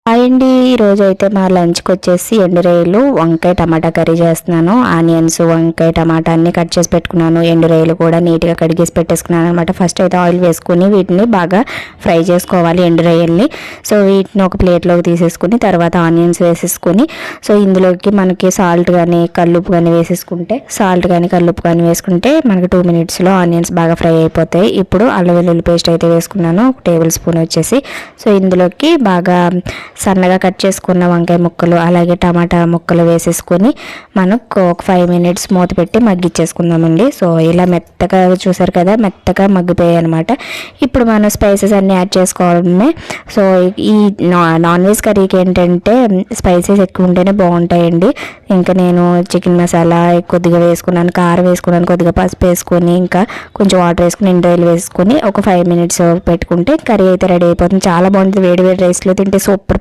Hi అండి. ఈరోజు అయితే మా లంచ్కి వచ్చేసి ఎండు రొయ్యలు వంకాయ టమాటా కర్రీ చేస్తున్నాను. ఆనియన్స్ వంకాయ టమాటా అన్నీ కట్ చేసి పెట్టుకున్నాను. ఎండు రొయ్యలు కూడా నీట్గా కడిగేసి పెట్టేసుకున్నాను అనమాట. ఫస్ట్ అయితే ఆయిల్ వేసుకుని వీటిని బాగా ఫ్రై చేసుకోవాలి ఎండు రొయ్యల్ని. సో వీటిని ఒక ప్లేట్లోకి తీసేసుకుని తర్వాత ఆనియన్స్ వేసేసుకొని సో ఇందులోకి మనకి సాల్ట్ కానీ కల్లుప్పు కానీ వేసేసుకుంటే మనకి 2 minutesలో ఆనియన్స్ బాగా ఫ్రై అయిపోతాయి. ఇప్పుడు అల్లం వెల్లుల్లి పేస్ట్ అయితే వేసుకున్నాను, 1 టేబుల్ స్పూన్ వచ్చేసి. సో ఇందులోకి బాగా సన్నగా కట్ చేసుకున్న వంకాయ ముక్కలు అలాగే టమాటా ముక్కలు వేసేసుకొని మనం ఒక 5 minutes మూత పెట్టి మగ్గిచ్చేసుకుందామండి. సో ఇలా మెత్తగా చూసారు కదా, మెత్తగా మగ్గిపోయాయి అనమాట. ఇప్పుడు మనం స్పైసెస్ అన్నీ యాడ్ చేసుకోవడమే. సో ఈ నాన్ వెజ్ కర్రీకి ఏంటంటే స్పైసెస్ ఎక్కువ ఉంటేనే బాగుంటాయండి. ఇంకా నేను చికెన్ మసాలా కొద్దిగా వేసుకున్నాను, కారం వేసుకున్నాను, కొద్దిగా పసుపు వేసుకొని ఇంకా కొంచెం వాటర్ వేసుకుని ఎండు రొయ్యలు వేసుకొని ఒక 5 minutes పెట్టుకుంటే కర్రీ అయితే రెడీ అయిపోతుంది. చాలా బాగుంటుంది. వేడి వేడి రైస్లో తింటే సూపర్.